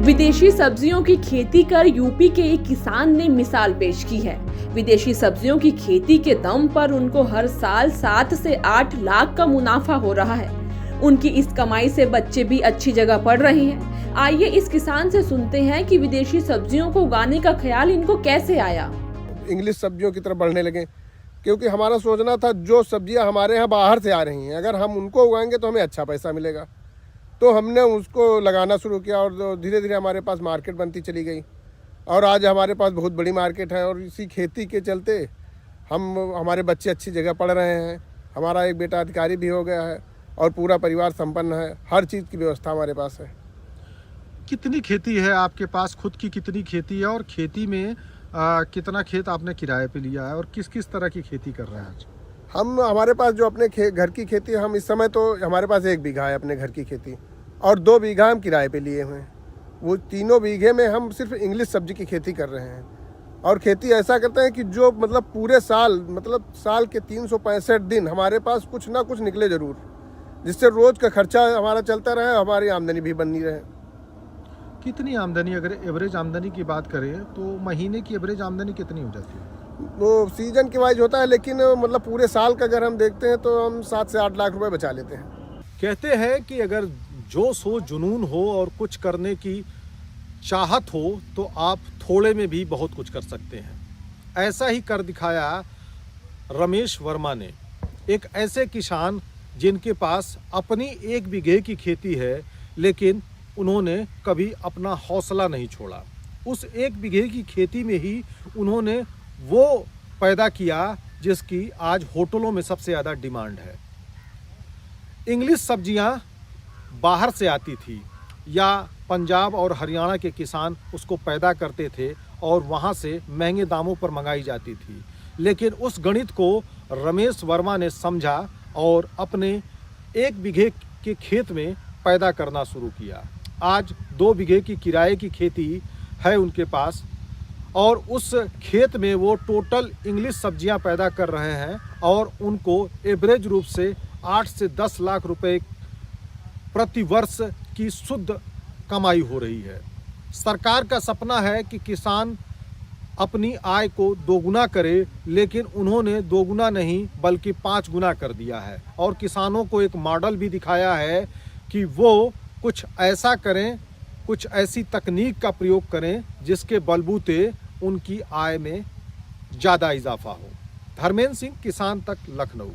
विदेशी सब्जियों की खेती कर यूपी के एक किसान ने मिसाल पेश की है। विदेशी सब्जियों की खेती के दम पर उनको हर साल 7 से 8 लाख का मुनाफा हो रहा है। उनकी इस कमाई से बच्चे भी अच्छी जगह पढ़ रहे हैं। आइए इस किसान से सुनते हैं कि विदेशी सब्जियों को उगाने का ख्याल इनको कैसे आया। इंग्लिश सब्जियों की तरफ बढ़ने लगे क्योंकि हमारा सोचना था जो सब्जियां हमारे यहाँ बाहर से आ रही हैं, अगर हम उनको उगाएंगे तो हमें अच्छा पैसा मिलेगा। तो हमने उसको लगाना शुरू किया और धीरे धीरे हमारे पास मार्केट बनती चली गई और आज हमारे पास बहुत बड़ी मार्केट है। और इसी खेती के चलते हमारे बच्चे अच्छी जगह पढ़ रहे हैं। हमारा एक बेटा अधिकारी भी हो गया है और पूरा परिवार संपन्न है। हर चीज़ की व्यवस्था हमारे पास है। कितनी खेती है आपके पास? खुद की कितनी खेती है और खेती में कितना खेत आपने किराए पे लिया है और किस किस तरह की खेती कर रहे हैं आज? हमारे पास जो अपने घर की खेती है, हम इस समय तो हमारे पास 1 बीघा है अपने घर की खेती और 2 बीघा हम किराए पे लिए हुए हैं। वो 3 बीघे में हम सिर्फ इंग्लिश सब्जी की खेती कर रहे हैं। और खेती ऐसा करते हैं कि जो पूरे साल साल के 365 दिन हमारे पास कुछ ना कुछ निकले ज़रूर, जिससे रोज़ का खर्चा हमारा चलता रहे, हमारी आमदनी भी बनी रहे। कितनी आमदनी, अगर एवरेज आमदनी की बात करें तो महीने की एवरेज आमदनी कितनी हो जाती है? वो सीजन के वाइज होता है, लेकिन पूरे साल का अगर हम देखते हैं तो हम 7 से 8 लाख रुपए बचा लेते हैं। कहते हैं कि अगर जोश हो, जुनून हो और कुछ करने की चाहत हो तो आप थोड़े में भी बहुत कुछ कर सकते हैं। ऐसा ही कर दिखाया रमेश वर्मा ने, एक ऐसे किसान जिनके पास अपनी 1 बीघे की खेती है, लेकिन उन्होंने कभी अपना हौसला नहीं छोड़ा। उस 1 बीघे की खेती में ही उन्होंने वो पैदा किया जिसकी आज होटलों में सबसे ज़्यादा डिमांड है। इंग्लिश सब्जियां बाहर से आती थी या पंजाब और हरियाणा के किसान उसको पैदा करते थे और वहां से महंगे दामों पर मंगाई जाती थी, लेकिन उस गणित को रमेश वर्मा ने समझा और अपने 1 बीघे के खेत में पैदा करना शुरू किया। आज 2 बीघे की किराए की खेती है उनके पास और उस खेत में वो टोटल इंग्लिश सब्जियां पैदा कर रहे हैं और उनको एवरेज रूप से 8 से 10 लाख रुपए प्रति वर्ष की शुद्ध कमाई हो रही है। सरकार का सपना है कि किसान अपनी आय को दोगुना करे, लेकिन उन्होंने दोगुना नहीं बल्कि 5 गुना कर दिया है और किसानों को एक मॉडल भी दिखाया है कि वो कुछ ऐसा करें, कुछ ऐसी तकनीक का प्रयोग करें जिसके बलबूते उनकी आय में ज़्यादा इजाफा हो। धर्मेंद्र सिंह, किसान तक, लखनऊ।